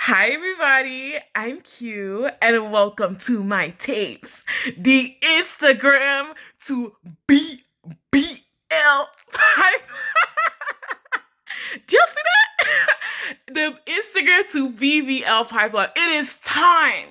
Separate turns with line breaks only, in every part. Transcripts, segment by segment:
Hi, everybody. I'm Q, and welcome to my tapes, the Instagram to BBL Pipeline. Do y'all see that? The Instagram to BBL Pipeline. It is time.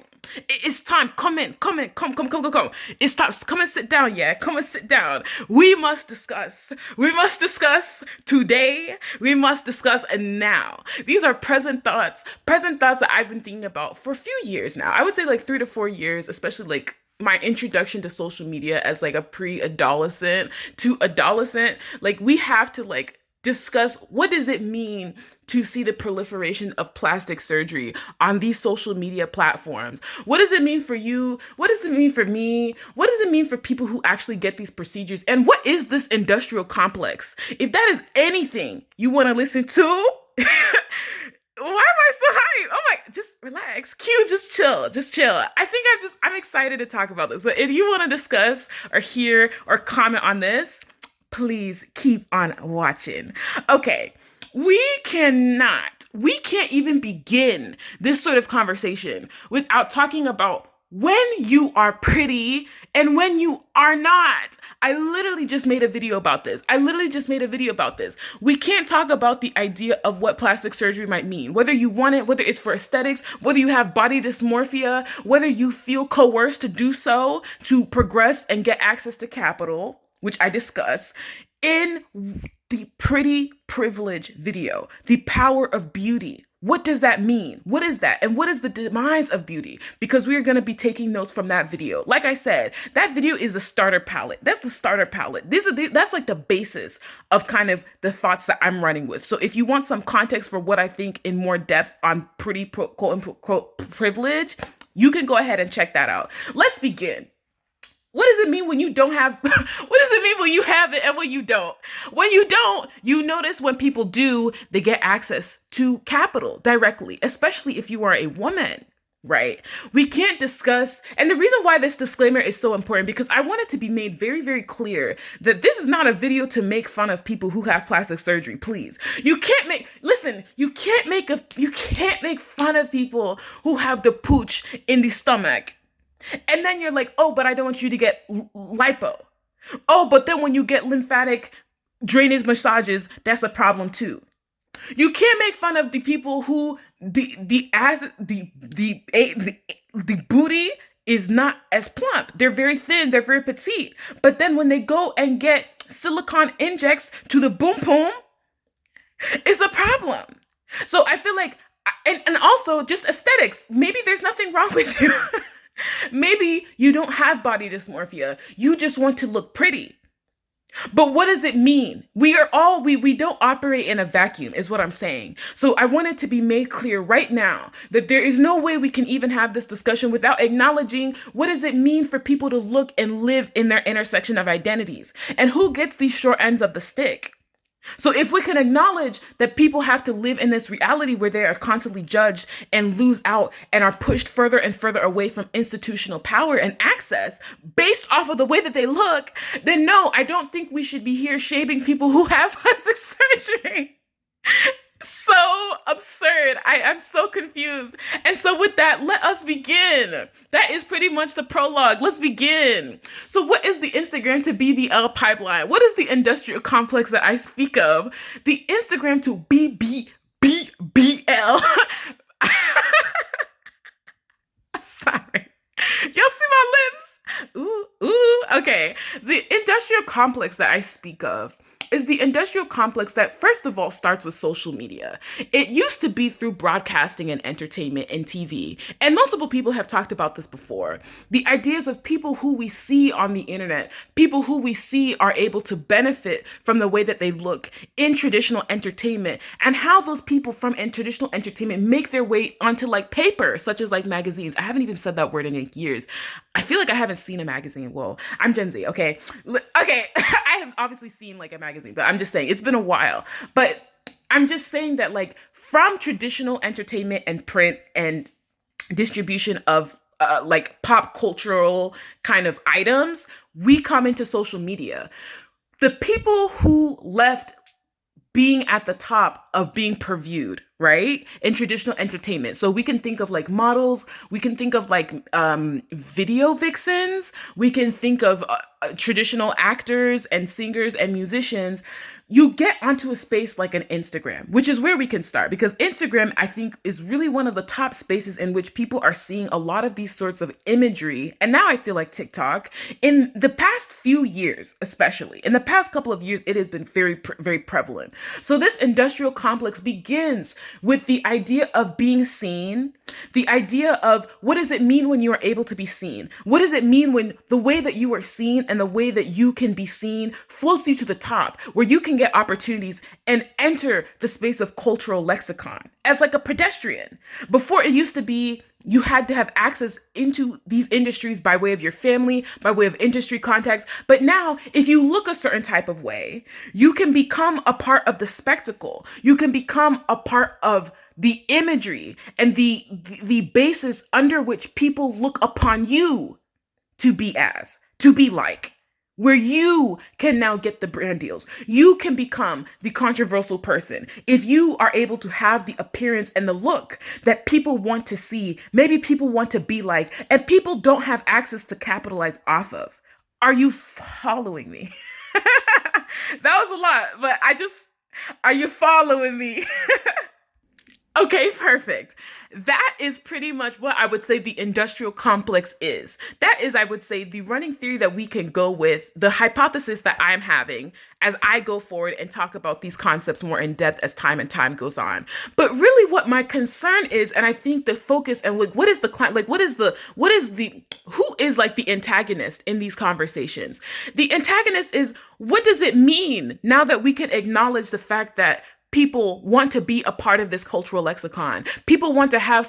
It is time. Come in. Come. It's time. Come and sit down, yeah. Come and sit down. We must discuss. We must discuss today. We must discuss now. These are present thoughts. Present thoughts that I've been thinking about for a few years now. I would say like 3 to 4 years, especially like my introduction to social media as like a pre-adolescent to adolescent. Like we have to like discuss what does it mean to see the proliferation of plastic surgery on these social media platforms. What does it mean for you? What does it mean for me? What does it mean for people who actually get these procedures? And what is this industrial complex? If that is anything you want to listen to, why am I so hyped? Oh my, just relax. Q, just chill. I'm excited to talk about this. So if you want to discuss or hear or comment on this, please keep on watching. Okay, we can't even begin this sort of conversation without talking about when you are pretty and when you are not. I literally just made a video about this. We can't talk about the idea of what plastic surgery might mean, whether you want it, whether it's for aesthetics, whether you have body dysmorphia, whether you feel coerced to do so to progress and get access to capital, which I discuss in the pretty privilege video, the power of beauty. What does that mean? What is that? And what is the demise of beauty? Because we are going to be taking notes from that video. Like I said, that video is the starter palette. That's the starter palette. That's like the basis of kind of the thoughts that I'm running with. So if you want some context for what I think in more depth on pretty quote unquote privilege, you can go ahead and check that out. Let's begin. What does it mean when you don't have, what does it mean when you have it and when you don't? When you don't, you notice when people do, they get access to capital directly, especially if you are a woman, right? We can't discuss, and the reason why this disclaimer is so important, because I want it to be made very, very clear that this is not a video to make fun of people who have plastic surgery, please. You can't make fun of people who have the pooch in the stomach. And then you're like, oh, but I don't want you to get lipo. Oh, but then when you get lymphatic drainage massages, that's a problem too. You can't make fun of the people who the booty is not as plump. They're very thin, they're very petite. But then when they go and get silicone injects to the boom boom, it's a problem. So I feel like, and also just aesthetics. Maybe there's nothing wrong with you. Maybe you don't have body dysmorphia. You just want to look pretty. But what does it mean? We don't operate in a vacuum is what I'm saying. So I want it to be made clear right now that there is no way we can even have this discussion without acknowledging what does it mean for people to look and live in their intersection of identities and who gets these short ends of the stick. So if we can acknowledge that people have to live in this reality where they are constantly judged and lose out and are pushed further and further away from institutional power and access based off of the way that they look, then no, I don't think we should be here shaming people who have plastic surgery. So absurd. I am so confused. And so with that, let us begin. That is pretty much the prologue. Let's begin. So what is the Instagram to BBL pipeline? What is the industrial complex that I speak of? The Instagram to BBL. Sorry. Y'all see my lips? Ooh. Okay. The industrial complex that I speak of is the industrial complex that, first of all, starts with social media. It used to be through broadcasting and entertainment and TV. And multiple people have talked about this before. The ideas of people who we see on the internet, people who we see are able to benefit from the way that they look in traditional entertainment, and how those people from traditional entertainment make their way onto like paper, such as like magazines. I haven't even said that word in like years. I feel like I haven't seen a magazine. Well, I'm Gen Z, okay? Okay, I have obviously seen like a magazine, but I'm just saying it's been a while. But I'm just saying that like from traditional entertainment and print and distribution of like pop cultural kind of items, we come into social media. The people who left being at the top of being purviewed, right? In traditional entertainment. So we can think of like models, we can think of like video vixens, we can think of traditional actors and singers and musicians. You get onto a space like an Instagram, which is where we can start, because Instagram, I think, is really one of the top spaces in which people are seeing a lot of these sorts of imagery. And now I feel like TikTok, in the past few years, especially in the past couple of years, it has been very prevalent. So this industrial complex begins with the idea of being seen, the idea of what does it mean when you are able to be seen? What does it mean when the way that you are seen and the way that you can be seen floats you to the top, where you can get opportunities and enter the space of cultural lexicon as like a pedestrian? Before, it used to be you had to have access into these industries by way of your family, by way of industry contacts. But now, if you look a certain type of way, you can become a part of the spectacle. You can become a part of the imagery and the basis under which people look upon you to be like, where you can now get the brand deals. You can become the controversial person if you are able to have the appearance and the look that people want to see, maybe people want to be like, and people don't have access to capitalize off of. Are you following me? That was a lot, but are you following me? Okay, perfect. That is pretty much what I would say the industrial complex is. That is, I would say, the running theory that we can go with, the hypothesis that I'm having as I go forward and talk about these concepts more in depth as time and time goes on. But really what my concern is, and I think the focus and like, who is like the antagonist in these conversations? The antagonist is, what does it mean now that we can acknowledge the fact that people want to be a part of this cultural lexicon? People want to have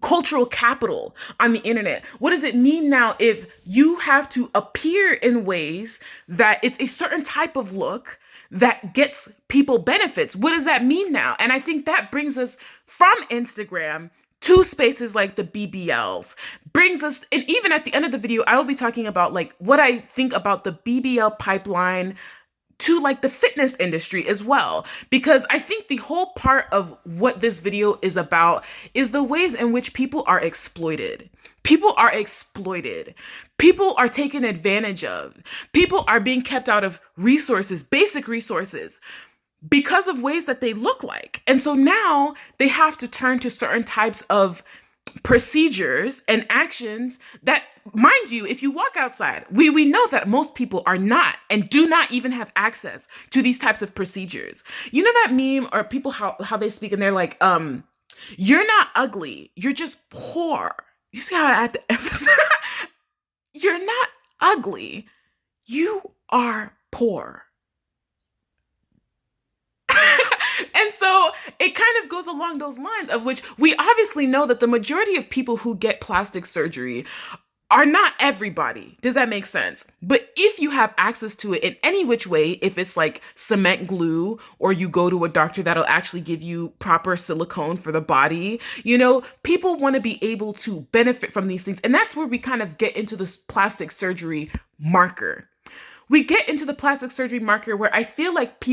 cultural capital on the internet. What does it mean now if you have to appear in ways that it's a certain type of look that gets people benefits? What does that mean now? And I think that brings us from Instagram to spaces like the BBLs, brings us, and even at the end of the video, I will be talking about like what I think about the BBL pipeline to like the fitness industry as well. Because I think the whole part of what this video is about is the ways in which people are exploited. People are exploited. People are taken advantage of. People are being kept out of resources, basic resources, because of ways that they look like. And so now they have to turn to certain types of procedures and actions that, mind you, if you walk outside, we know that most people are not and do not even have access to these types of procedures. You know that meme or people how they speak and they're like, you're not ugly, you're just poor. You see how I add the emphasis? You're not ugly, you are poor. And so it kind of goes along those lines, of which we obviously know that the majority of people who get plastic surgery are not everybody. Does that make sense? But if you have access to it in any which way, if it's like cement glue, or you go to a doctor that'll actually give you proper silicone for the body, you know, people want to be able to benefit from these things. And that's where we kind of get into this plastic surgery marker. We get into the plastic surgery marker where I feel like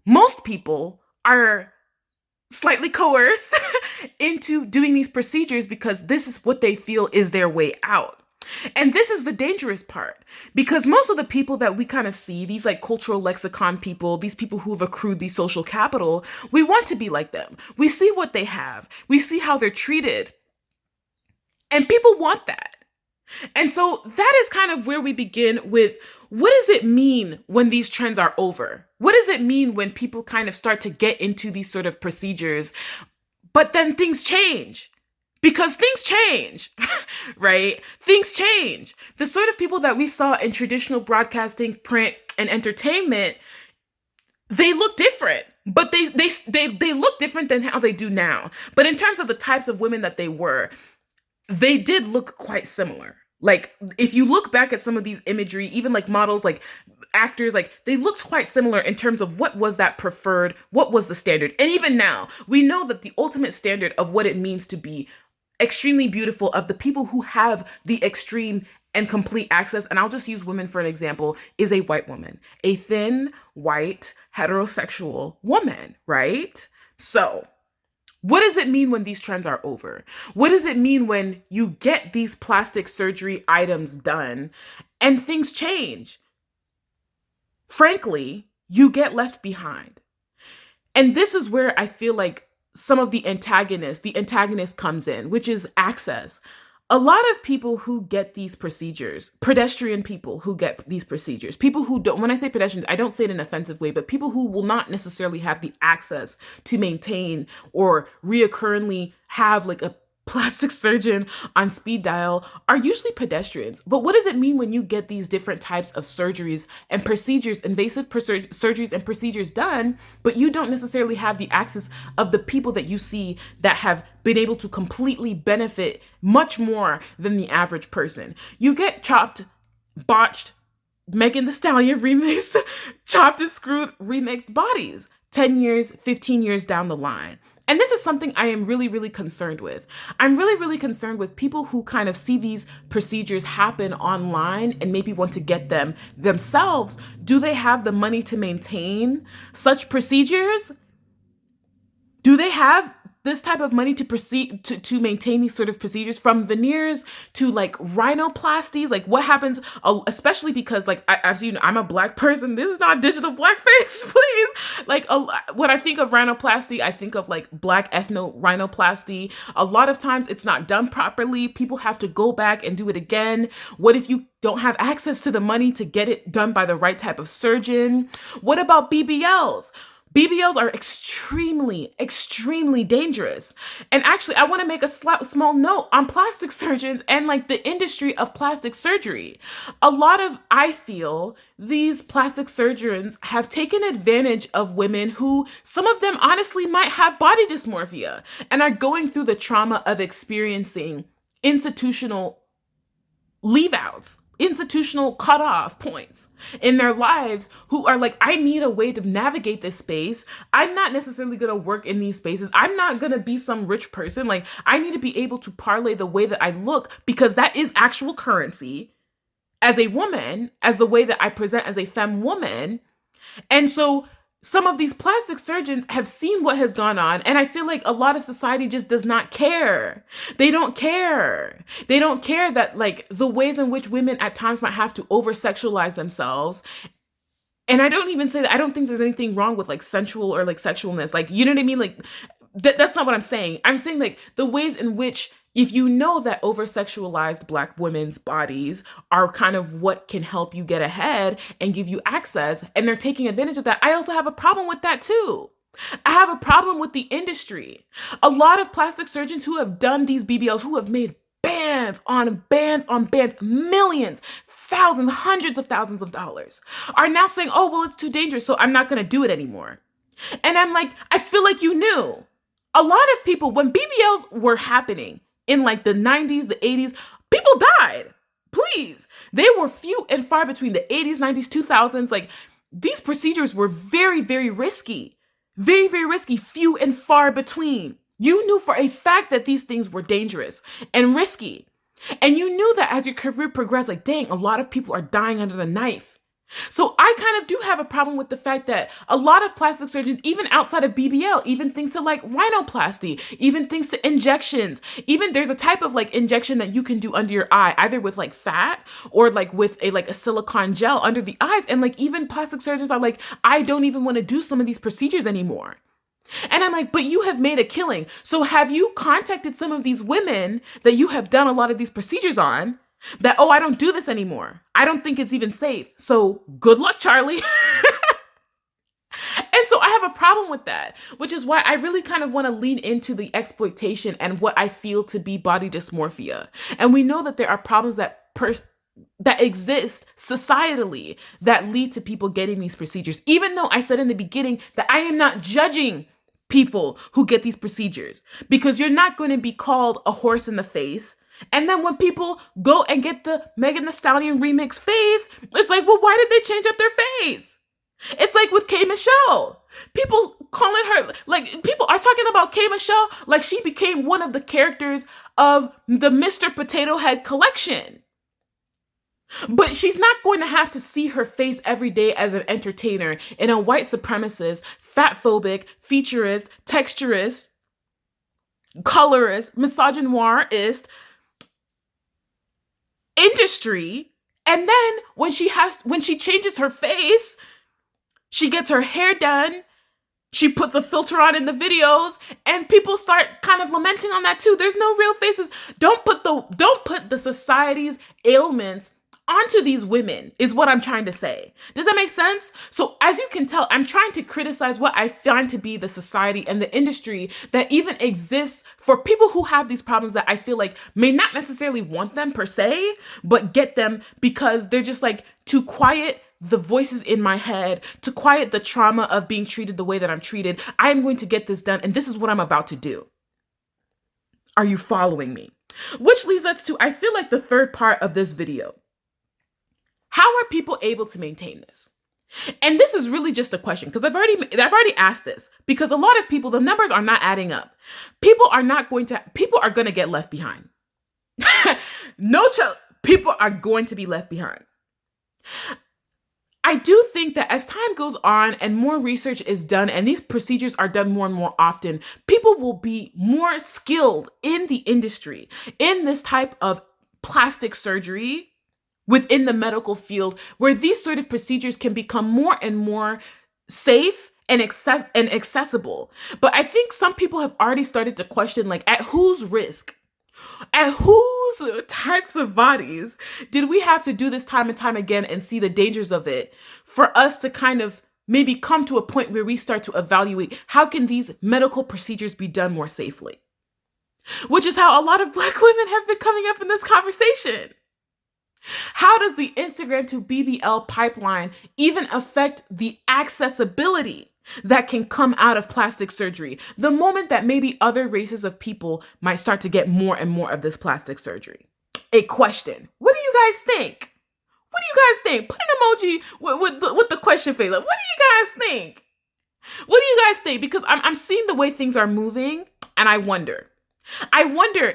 most people are slightly coerced into doing these procedures because this is what they feel is their way out. And this is the dangerous part, because most of the people that we kind of see, these like cultural lexicon people, these people who have accrued these social capital, we want to be like them. We see what they have. We see how they're treated. And people want that. And so that is kind of where we begin with, what does it mean when these trends are over? What does it mean when people kind of start to get into these sort of procedures, but then things change? Because things change, right? Things change. The sort of people that we saw in traditional broadcasting, print, and entertainment, they look different. But they look different than how they do now. But in terms of the types of women that they did look quite similar. Like, if you look back at some of these imagery, even like models, like actors, like they looked quite similar in terms of what was that preferred, what was the standard. And even now, we know that the ultimate standard of what it means to be extremely beautiful, of the people who have the extreme and complete access, and I'll just use women for an example, is a white woman, a thin, white, heterosexual woman, right? So, what does it mean when these trends are over? What does it mean when you get these plastic surgery items done and things change? Frankly, you get left behind. And this is where I feel like some of the antagonist comes in, which is access. A lot of people who get these procedures, pedestrian people who get these procedures, people who don't, when I say pedestrians, I don't say it in an offensive way, but people who will not necessarily have the access to maintain or reoccurringly have like a plastic surgeon on speed dial are usually pedestrians. But what does it mean when you get these different types of surgeries and procedures, invasive surgeries and procedures done, but you don't necessarily have the access of the people that you see that have been able to completely benefit much more than the average person? You get chopped, botched, Megan Thee Stallion remix, chopped and screwed remixed bodies 10 years, 15 years down the line. And this is something I am really, really concerned with. I'm really, really concerned with people who kind of see these procedures happen online and maybe want to get them themselves. Do they have the money to maintain such procedures? Do they have this type of money to proceed to maintain these sort of procedures, from veneers to like rhinoplasties? Like, what happens, especially because like, as you know, I'm a Black person. This is not digital blackface, please. Like, when I think of rhinoplasty, I think of like Black ethno rhinoplasty. A lot of times it's not done properly. People have to go back and do it again. What if you don't have access to the money to get it done by the right type of surgeon? What about BBLs? BBLs are extremely, extremely dangerous. And actually, I want to make a small note on plastic surgeons and like the industry of plastic surgery. I feel these plastic surgeons have taken advantage of women who, some of them honestly might have body dysmorphia and are going through the trauma of experiencing institutional leave-outs, institutional cutoff points in their lives, who are like, I need a way to navigate this space. I'm not necessarily going to work in these spaces. I'm not going to be some rich person. Like, I need to be able to parlay the way that I look, because that is actual currency as a woman, as the way that I present as a femme woman. And so some of these plastic surgeons have seen what has gone on, and I feel like a lot of society just does not care. They don't care. They don't care that like the ways in which women at times might have to over-sexualize themselves. And I don't even say that, I don't think there's anything wrong with like sensual or like sexualness. Like, you know what I mean? Like, that's not what I'm saying. I'm saying like the ways in which, if you know that over-sexualized Black women's bodies are kind of what can help you get ahead and give you access, and they're taking advantage of that, I also have a problem with that too. I have a problem with the industry. A lot of plastic surgeons who have done these BBLs, who have made bands on bands on bands, millions, thousands, hundreds of thousands of dollars, are now saying, oh, well, it's too dangerous, so I'm not going to do it anymore. And I'm like, I feel like you knew. A lot of people, when BBLs were happening, in like the 90s, the 80s, people died. Please. They were few and far between, the 80s, 90s, 2000s. Like, these procedures were very, very risky. Very, very risky. Few and far between. You knew for a fact that these things were dangerous and risky. And you knew that as your career progressed, like, dang, a lot of people are dying under the knife. So I kind of do have a problem with the fact that a lot of plastic surgeons, even outside of BBL, even things to like rhinoplasty, even things to injections, even there's a type of like injection that you can do under your eye, either with like fat or like with a silicone gel under the eyes. And like even plastic surgeons are like, I don't even want to do some of these procedures anymore. And I'm like, but you have made a killing. So have you contacted some of these women that you have done a lot of these procedures on? That, oh, I don't do this anymore. I don't think it's even safe. So good luck, Charlie. And so I have a problem with that, which is why I really kind of want to lean into the exploitation and what I feel to be body dysmorphia. And we know that there are problems that exist societally that lead to people getting these procedures. Even though I said in the beginning that I am not judging people who get these procedures, because you're not going to be called a horse in the face. And then when people go and get the Megan Thee Stallion remix face, it's like, well, why did they change up their face? It's like with K. Michelle. People calling her, like, people are talking about K. Michelle like she became one of the characters of the Mr. Potato Head collection. But she's not going to have to see her face every day as an entertainer in a white supremacist, fatphobic, featurist, texturist, colorist, misogynoirist industry. And then when she changes her face, she gets her hair done, she puts a filter on in the videos, and people start kind of lamenting on that too. There's no real faces. Don't put the society's ailments onto these women, is what I'm trying to say. Does that make sense? So as you can tell, I'm trying to criticize what I find to be the society and the industry that even exists for people who have these problems that I feel like may not necessarily want them per se, but get them because they're just like to quiet the voices in my head, to quiet the trauma of being treated the way that I'm treated. I am going to get this done, and this is what I'm about to do. Are you following me? Which leads us to, I feel like, the third part of this video. How are people able to maintain this? And this is really just a question, because I've already asked this, because a lot of people, the numbers are not adding up. People are going to get left behind. People are going to be left behind. I do think that as time goes on and more research is done and these procedures are done more and more often, people will be more skilled in the industry, in this type of plastic surgery within the medical field, where these sort of procedures can become more and more safe and accessible. But I think some people have already started to question, like, at whose risk? At whose types of bodies did we have to do this time and time again and see the dangers of it for us to kind of maybe come to a point where we start to evaluate how can these medical procedures be done more safely? Which is how a lot of Black women have been coming up in this conversation. How does the Instagram to BBL pipeline even affect the accessibility that can come out of plastic surgery the moment that maybe other races of people might start to get more and more of this plastic surgery? A question. What do you guys think? What do you guys think? Put an emoji with the question face. Like, what do you guys think? What do you guys think? Because I'm seeing the way things are moving, and I wonder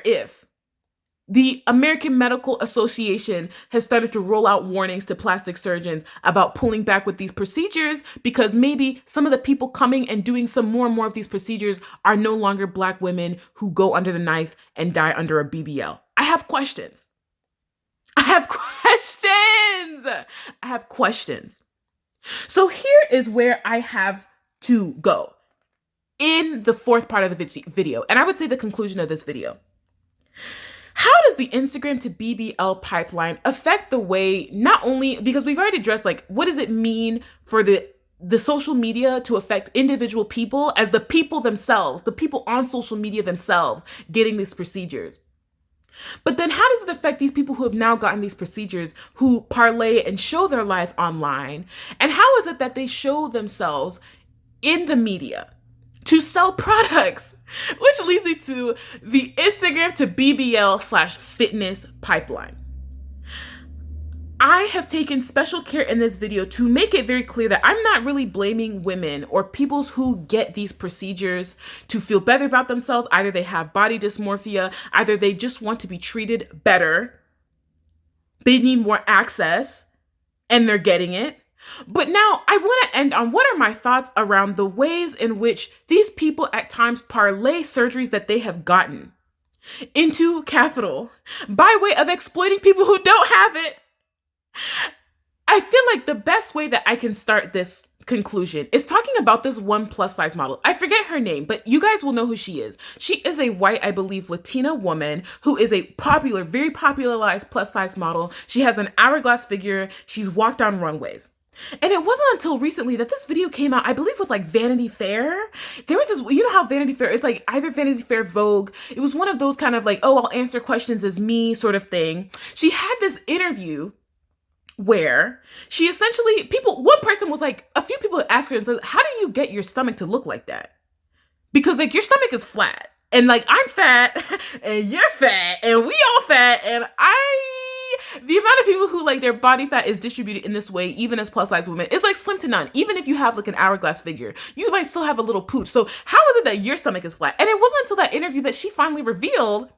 if the American Medical Association has started to roll out warnings to plastic surgeons about pulling back with these procedures because maybe some of the people coming and doing some more and more of these procedures are no longer Black women who go under the knife and die under a BBL. I have questions. So here is where I have to go in the fourth part of the video, and I would say the conclusion of this video. How does the Instagram to BBL pipeline affect the way, not only, because we've already addressed, like, what does it mean for the social media to affect individual people as the people themselves, the people on social media themselves getting these procedures? But then how does it affect these people who have now gotten these procedures, who parlay and show their life online? And how is it that they show themselves in the media to sell products? Which leads me to the Instagram to BBL/fitness pipeline. I have taken special care in this video to make it very clear that I'm not really blaming women or people who get these procedures to feel better about themselves. Either they have body dysmorphia, either they just want to be treated better, they need more access, and they're getting it. But now I want to end on what are my thoughts around the ways in which these people at times parlay surgeries that they have gotten into capital by way of exploiting people who don't have it. I feel like the best way that I can start this conclusion is talking about this one plus size model. I forget her name, but you guys will know who she is. She is a white, I believe, Latina woman who is a popular, very popularized plus size model. She has an hourglass figure. She's walked on runways. And it wasn't until recently that this video came out, I believe with like Vanity Fair. There was this, you know how Vanity Fair is, like either Vanity Fair, Vogue. It was one of those kind of like, oh, I'll answer questions as me sort of thing. She had this interview where she essentially, one person was like, a few people asked her and said, how do you get your stomach to look like that? Because like your stomach is flat and like I'm fat and you're fat and we all fat, and the amount of people who like their body fat is distributed in this way, even as plus size women, is like slim to none. Even if you have like an hourglass figure, you might still have a little pooch. So how is it that your stomach is flat? And it wasn't until that interview that she finally revealed,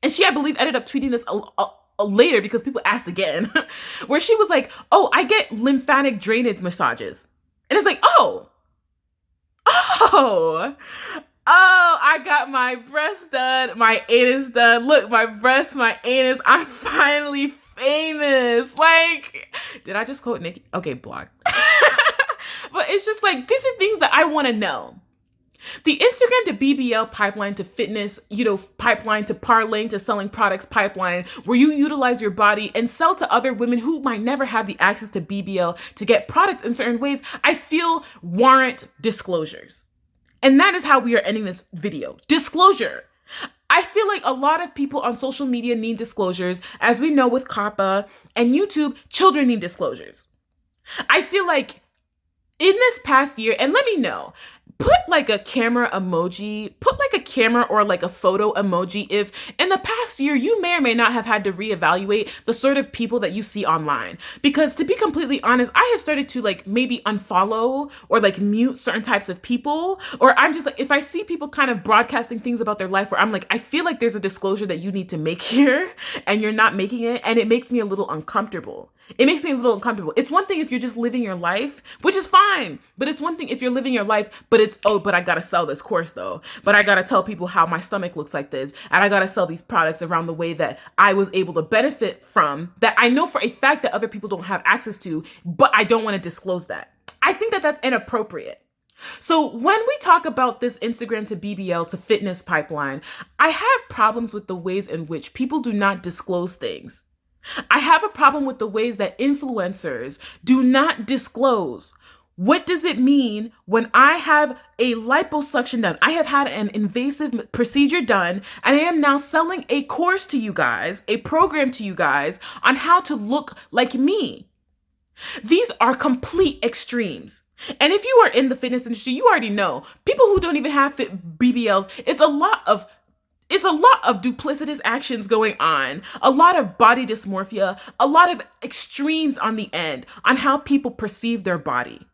and she, I believe, ended up tweeting this later because people asked again, where she was like, oh, I get lymphatic drainage massages. And it's like, oh, I got my breasts done, my anus done. Look, my breasts, my anus. I'm finally famous. Like, did I just quote Nicki? Okay, block. But it's just like, these are things that I want to know. The Instagram to BBL pipeline to fitness, pipeline to parlaying to selling products pipeline, where you utilize your body and sell to other women who might never have the access to BBL to get products in certain ways, I feel warrant disclosures. And that is how we are ending this video. Disclosure. I feel like a lot of people on social media need disclosures. As we know with COPPA and YouTube, children need disclosures. I feel like in this past year, and let me know, put like a camera emoji, put like a camera or like a photo emoji if in the past year you may or may not have had to reevaluate the sort of people that you see online. Because to be completely honest, I have started to like maybe unfollow or like mute certain types of people, or I'm just like, if I see people kind of broadcasting things about their life where I'm like, I feel like there's a disclosure that you need to make here and you're not making it, and it makes me a little uncomfortable. It's one thing if you're just living your life, which is fine, but it's one thing if you're living your life, but it's, oh, but I gotta sell this course though. But I gotta tell people how my stomach looks like this. And I gotta sell these products around the way that I was able to benefit from, that I know for a fact that other people don't have access to, but I don't wanna disclose that. I think that that's inappropriate. So when we talk about this Instagram to BBL to fitness pipeline, I have problems with the ways in which people do not disclose things. I have a problem with the ways that influencers do not disclose. What does it mean when I have a liposuction done? I have had an invasive procedure done, and I am now selling a course to you guys, a program to you guys on how to look like me. These are complete extremes. And if you are in the fitness industry, you already know people who don't even have BBLs, it's a lot of duplicitous actions going on, a lot of body dysmorphia, a lot of extremes on the end on how people perceive their body.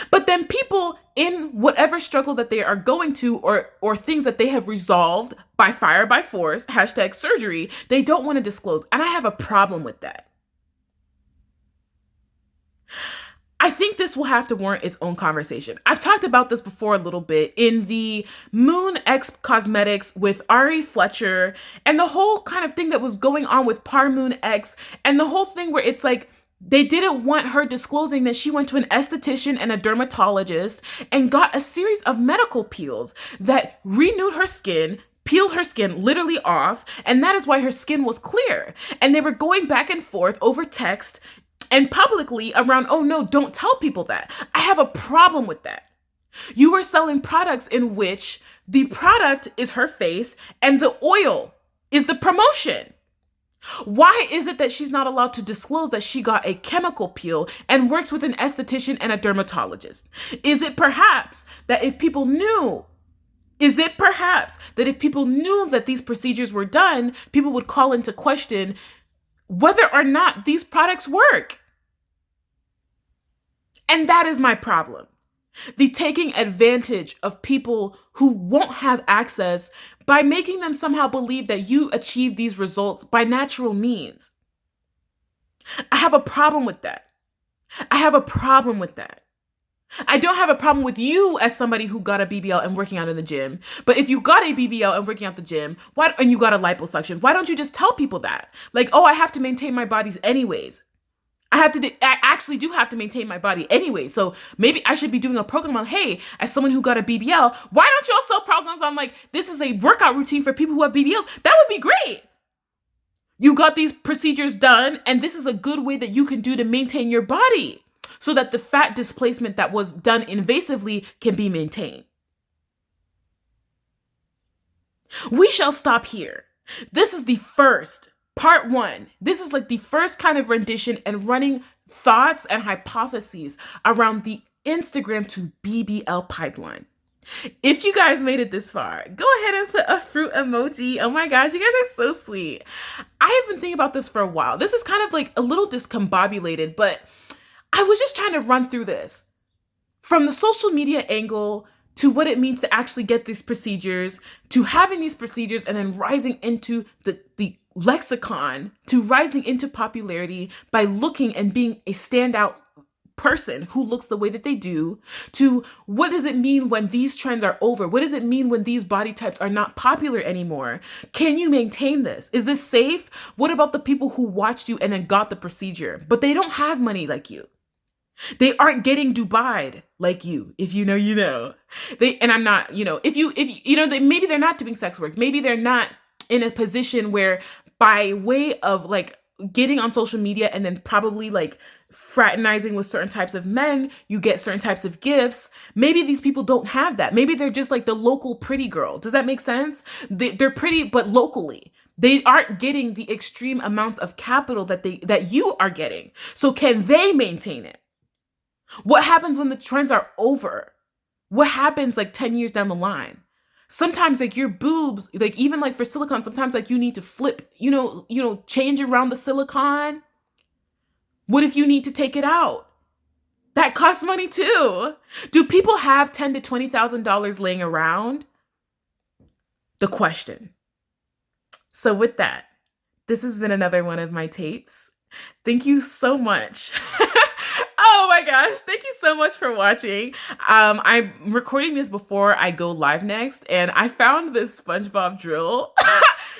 But then people in whatever struggle that they are going to or things that they have resolved by fire, by force, #surgery, they don't want to disclose. And I have a problem with that. I think this will have to warrant its own conversation. I've talked about this before a little bit in the Moon X Cosmetics with Ari Fletcher and the whole kind of thing that was going on with Par Moon X and the whole thing where it's like they didn't want her disclosing that she went to an esthetician and a dermatologist and got a series of medical peels that renewed her skin, peeled her skin literally off, and that is why her skin was clear. And they were going back and forth over text and publicly around, oh no, don't tell people that. I have a problem with that. You are selling products in which the product is her face and the oil is the promotion. Why is it that she's not allowed to disclose that she got a chemical peel and works with an esthetician and a dermatologist? Is it perhaps that if people knew that these procedures were done, people would call into question whether or not these products work? And that is my problem. The taking advantage of people who won't have access by making them somehow believe that you achieve these results by natural means. I have a problem with that. I don't have a problem with you as somebody who got a BBL and working out in the gym. But if you got a BBL and working out the gym, and you got a liposuction, why don't you just tell people that? Like, oh, I have to maintain my bodies anyways. I actually do have to maintain my body anyway. So maybe I should be doing a program on, hey, as someone who got a BBL, why don't y'all sell programs on like, this is a workout routine for people who have BBLs? That would be great. You got these procedures done, and this is a good way that you can do to maintain your body so that the fat displacement that was done invasively can be maintained. We shall stop here. This is the first Part 1. This is like the first kind of rendition and running thoughts and hypotheses around the Instagram to BBL pipeline. If you guys made it this far, go ahead and put a fruit emoji. Oh my gosh, you guys are so sweet. I have been thinking about this for a while. This is kind of like a little discombobulated, but I was just trying to run through this from the social media angle to what it means to actually get these procedures, to having these procedures and then rising into the lexicon to rising into popularity by looking and being a standout person who looks the way that they do, to what does it mean when these trends are over? What does it mean when these body types are not popular anymore? Can you maintain this? Is this safe? What about the people who watched you and then got the procedure, but they don't have money like you? They aren't getting Dubai'd like you. If you know, you know. And I'm not, if you know, maybe they're not doing sex work. Maybe they're not in a position where by way of like getting on social media and then probably like fraternizing with certain types of men, you get certain types of gifts. Maybe these people don't have that. Maybe they're just like the local pretty girl. Does that make sense? They're pretty, but locally. They aren't getting the extreme amounts of capital that you are getting. So can they maintain it? What happens when the trends are over? What happens like 10 years down the line? Sometimes like your boobs, like even like for silicone, sometimes like you need to flip, change around the silicone. What if you need to take it out? That costs money too. Do people have $10,000 to $20,000 laying around? The question. So with that, this has been another one of my tapes. Thank you so much. Oh my gosh, thank you so much for watching. I'm recording this before I go live next, and I found this Spongebob drill.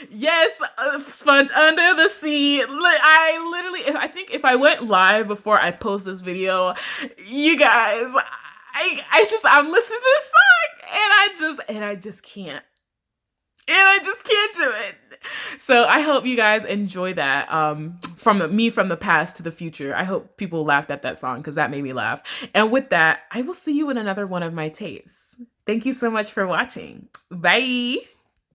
Yes, sponge under the sea. I think if I went live before I post this video, you guys, I'm listening to this song, and I just can't. And I just can't do it. So I hope you guys enjoy that from the past to the future. I hope people laughed at that song because that made me laugh. And with that, I will see you in another one of my tapes. Thank you so much for watching. Bye.